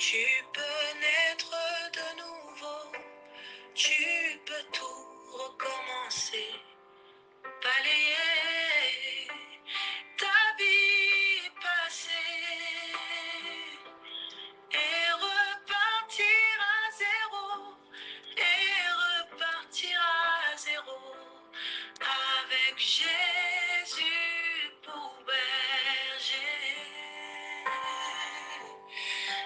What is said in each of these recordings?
Tu peux naître de nouveau, tu peux tout recommencer, balayer ta vie passée et repartir à zéro, et repartir à zéro avec Jésus pour berger.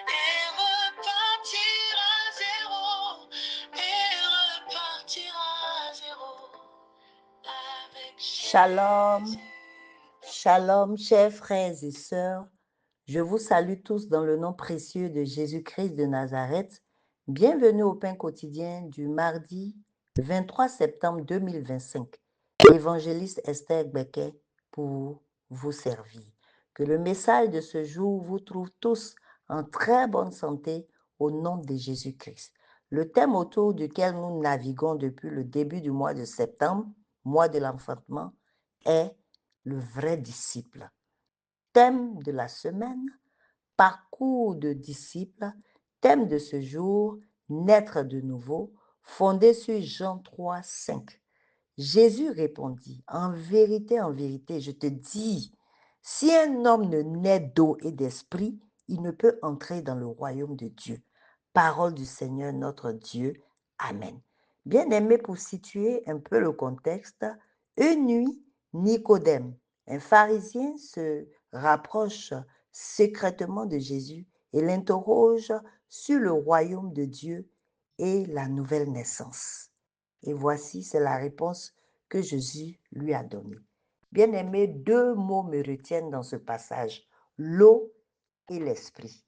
Et repartir à zéro, et repartir à zéro avec Shalom, Jésus. shalom, chers frères et sœurs. Je vous salue tous dans le nom précieux de Jésus-Christ de Nazareth. Bienvenue au pain quotidien du mardi 23 septembre 2025. Évangéliste Esther Becket pour vous servir. Que le message de ce jour vous trouve tous en très bonne santé au nom de Jésus-Christ. Le thème autour duquel nous naviguons depuis le début du mois de septembre, mois de l'enfantement, est le vrai disciple. Thème de la semaine, parcours de disciple. Thème de ce jour, naître de nouveau, fondé sur Jean 3, 5. Jésus répondit, en vérité, je te dis, si un homme ne naît d'eau et d'esprit, il ne peut entrer dans le royaume de Dieu. Parole du Seigneur notre Dieu. Amen. Bien-aimé, pour situer un peu le contexte, une nuit, Nicodème, un pharisien, se rapproche secrètement de Jésus et l'interroge sur le royaume de Dieu et la nouvelle naissance. Et voici, c'est la réponse que Jésus lui a donnée. Bien-aimé, deux mots me retiennent dans ce passage, l'eau et l'esprit.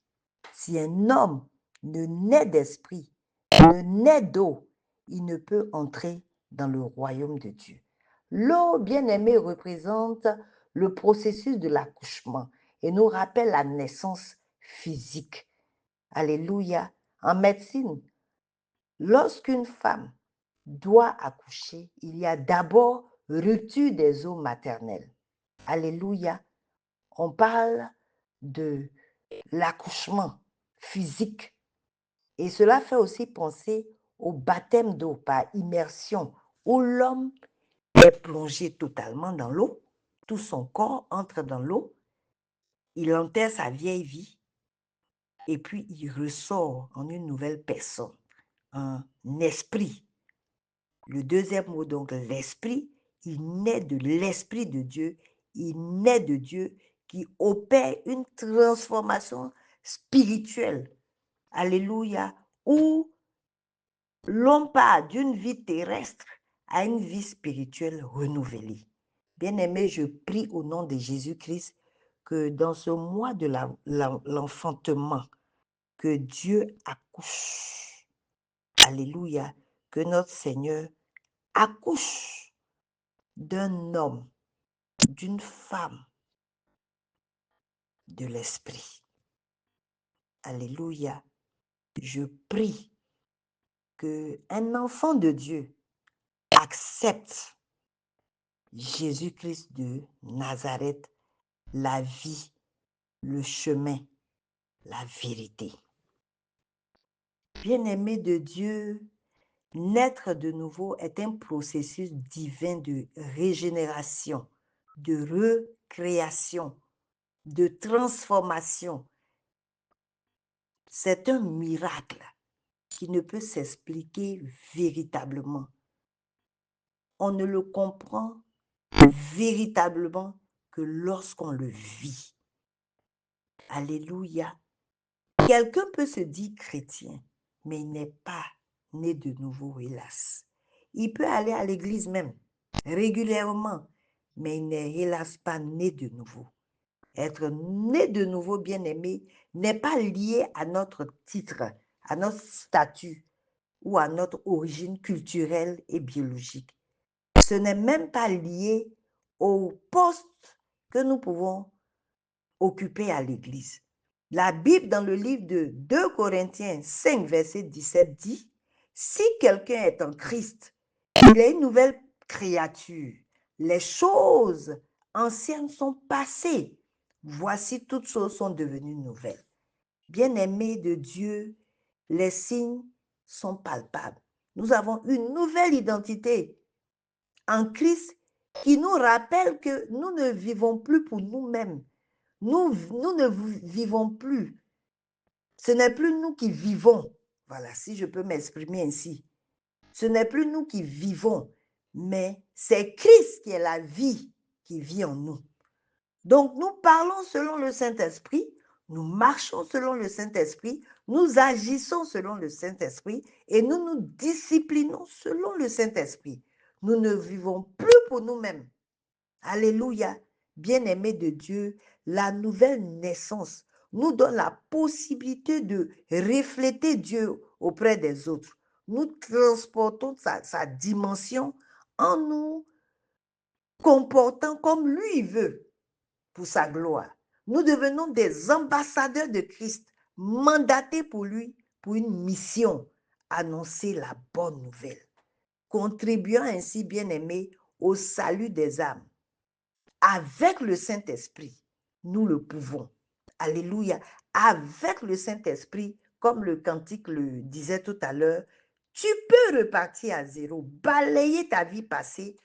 Si un homme ne naît d'esprit, ne naît d'eau, il ne peut entrer dans le royaume de Dieu. L'eau, bien-aimé, représente le processus de l'accouchement et nous rappelle la naissance physique. Alléluia. En médecine, lorsqu'une femme doit accoucher, il y a d'abord rupture des eaux maternelles. Alléluia. On parle de l'accouchement physique. Et cela fait aussi penser au baptême d'eau par immersion, où l'homme est plongé totalement dans l'eau, tout son corps entre dans l'eau, il enterre sa vieille vie et puis il ressort en une nouvelle personne, un esprit. Le deuxième mot, donc l'esprit, il naît de l'esprit de Dieu, il naît de Dieu qui opère une transformation spirituelle. Alléluia, où l'homme part d'une vie terrestre à une vie spirituelle renouvelée. Bien-aimé, je prie au nom de Jésus-Christ que dans ce mois de l'enfantement, que Dieu accouche. Alléluia, que notre Seigneur accouche d'un homme, d'une femme, de l'esprit. Alléluia. Je prie qu'un enfant de Dieu accepte Jésus-Christ de Nazareth, la vie, le chemin, la vérité. Bien-aimé de Dieu, naître de nouveau est un processus divin de régénération, de recréation, de transformation. C'est un miracle qui ne peut s'expliquer véritablement. On ne le comprend véritablement que lorsqu'on le vit. Alléluia. Quelqu'un peut se dire chrétien, mais il n'est pas né de nouveau, hélas. Il peut aller à l'église même, régulièrement, mais il n'est hélas pas né de nouveau. Être né de nouveau, bien-aimé, n'est pas lié à notre titre, à notre statut ou à notre origine culturelle et biologique. Ce n'est même pas lié au poste que nous pouvons occuper à l'église. La Bible, dans le livre de 2 Corinthiens 5, verset 17, dit « Si quelqu'un est en Christ, il est une nouvelle créature. Les choses anciennes sont passées. Voici, toutes choses sont devenues nouvelles. » Bien-aimés de Dieu, les signes sont palpables. Nous avons une nouvelle identité en Christ qui nous rappelle que nous ne vivons plus pour nous-mêmes. Nous ne vivons plus. Ce n'est plus nous qui vivons. Voilà, si je peux m'exprimer ainsi. Ce n'est plus nous qui vivons, mais c'est Christ qui est la vie qui vit en nous. Donc, nous parlons selon le Saint-Esprit, nous marchons selon le Saint-Esprit, nous agissons selon le Saint-Esprit et nous nous disciplinons selon le Saint-Esprit. Nous ne vivons plus pour nous-mêmes. Alléluia. Bien-aimés de Dieu, la nouvelle naissance nous donne la possibilité de refléter Dieu auprès des autres. Nous transportons sa dimension en nous comportant comme lui veut pour sa gloire. Nous devenons des ambassadeurs de Christ, mandatés pour lui pour une mission, annoncer la bonne nouvelle, contribuant ainsi, bien-aimés, au salut des âmes. Avec le Saint-Esprit, nous le pouvons. Alléluia. Avec le Saint-Esprit, comme le cantique le disait tout à l'heure, tu peux repartir à zéro, balayer ta vie passée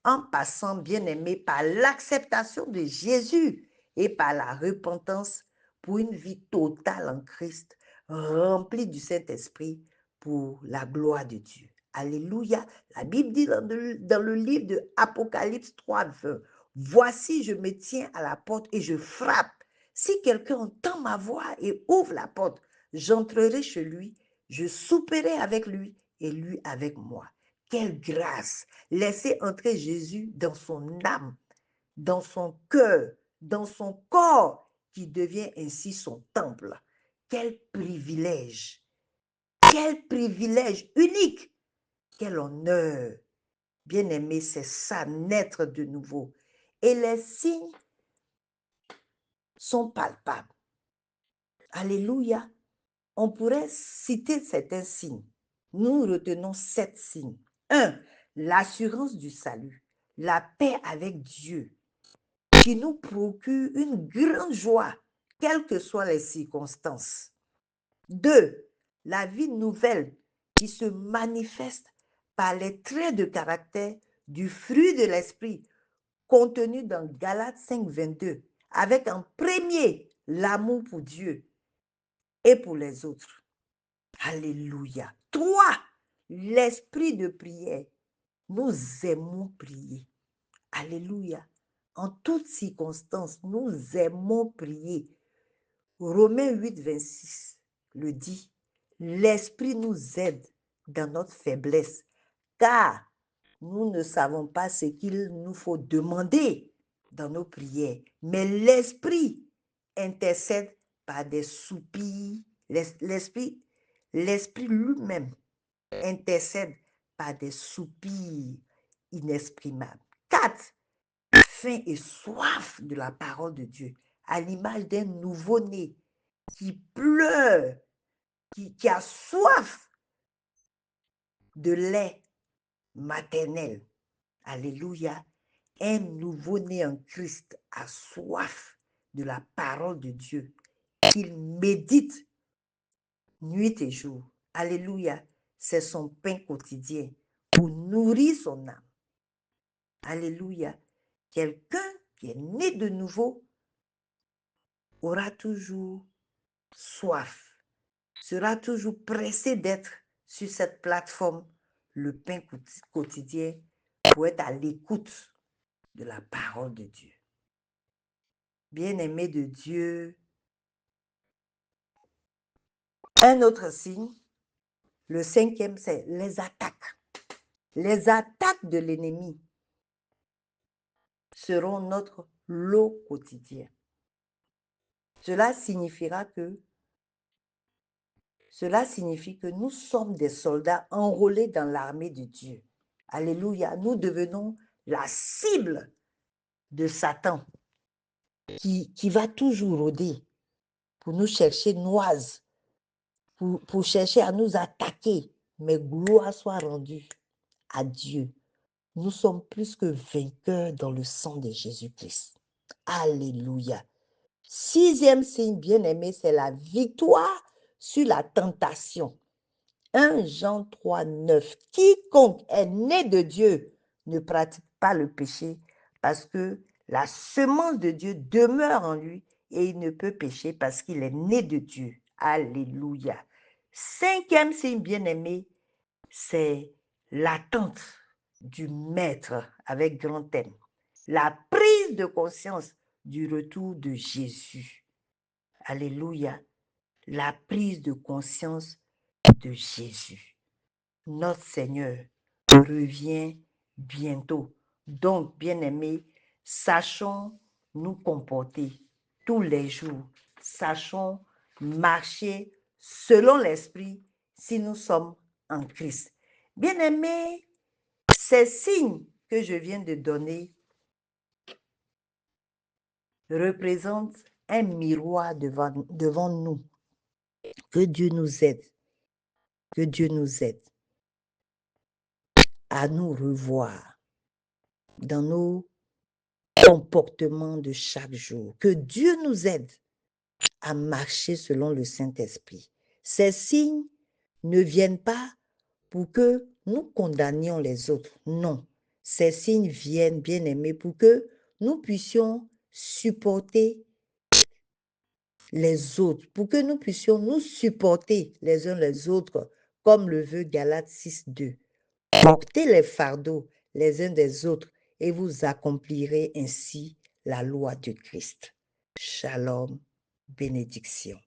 en passant, bien-aimé, par l'acceptation de Jésus et par la repentance pour une vie totale en Christ, remplie du Saint-Esprit pour la gloire de Dieu. Alléluia. La Bible dit dans le livre de Apocalypse 3, 20, « Voici, je me tiens à la porte et je frappe. Si quelqu'un entend ma voix et ouvre la porte, j'entrerai chez lui, je souperai avec lui et lui avec moi. » Quelle grâce! Laisser entrer Jésus dans son âme, dans son cœur, dans son corps, qui devient ainsi son temple. Quel privilège! Quel privilège unique! Quel honneur! Bien-aimé, c'est ça, naître de nouveau. Et les signes sont palpables. Alléluia. On pourrait citer certains signes. Nous retenons 7 signes. 1. L'assurance du salut, la paix avec Dieu, qui nous procure une grande joie, quelles que soient les circonstances. 2. La vie nouvelle qui se manifeste par les traits de caractère du fruit de l'esprit contenu dans Galates 5, 22, avec en premier l'amour pour Dieu et pour les autres. Alléluia. 3. L'esprit de prière. Nous aimons prier. Alléluia. En toutes circonstances, nous aimons prier. Romains 8, 26 le dit. L'esprit nous aide dans notre faiblesse, car nous ne savons pas ce qu'il nous faut demander dans nos prières, mais l'esprit intercède par des soupirs. L'esprit lui-même intercède par des soupirs inexprimables. 4. Faim et soif de la parole de Dieu, à l'image d'un nouveau-né qui pleure, qui a soif de lait maternel. Alléluia. Un nouveau-né en Christ a soif de la parole de Dieu, qu'il médite nuit et jour. Alléluia. C'est son pain quotidien pour nourrir son âme. Alléluia. Quelqu'un qui est né de nouveau aura toujours soif, sera toujours pressé d'être sur cette plateforme, le pain quotidien, pour être à l'écoute de la parole de Dieu. Bien-aimé de Dieu, un autre signe, le 5e, c'est les attaques. Les attaques de l'ennemi seront notre lot quotidien. Cela signifie que nous sommes des soldats enrôlés dans l'armée de Dieu. Alléluia. Nous devenons la cible de Satan qui va toujours rôder pour nous chercher noise, pour chercher à nous attaquer. Mais gloire soit rendue à Dieu. Nous sommes plus que vainqueurs dans le sang de Jésus-Christ. Alléluia. 6e signe, bien-aimé, c'est la victoire sur la tentation. 1 Jean 3, 9. Quiconque est né de Dieu ne pratique pas le péché parce que la semence de Dieu demeure en lui et il ne peut pécher parce qu'il est né de Dieu. Alléluia. 5e signe, bien-aimé, c'est l'attente du Maître avec grand M. La prise de conscience du retour de Jésus. Alléluia. La prise de conscience de Jésus. Notre Seigneur revient bientôt. Donc, bien-aimés, sachons nous comporter tous les jours. Sachons marcher selon l'Esprit si nous sommes en Christ. Bien-aimés, ces signes que je viens de donner représentent un miroir devant nous. Que Dieu nous aide. Que Dieu nous aide à nous revoir dans nos comportements de chaque jour. Que Dieu nous aide à marcher selon le Saint-Esprit. Ces signes ne viennent pas pour que nous condamnions les autres. Non. Ces signes viennent, bien-aimés, pour que nous puissions supporter les autres, pour que nous puissions nous supporter les uns les autres, comme le veut Galates 6, 2. Portez les fardeaux les uns des autres et vous accomplirez ainsi la loi de Christ. Shalom, bénédiction.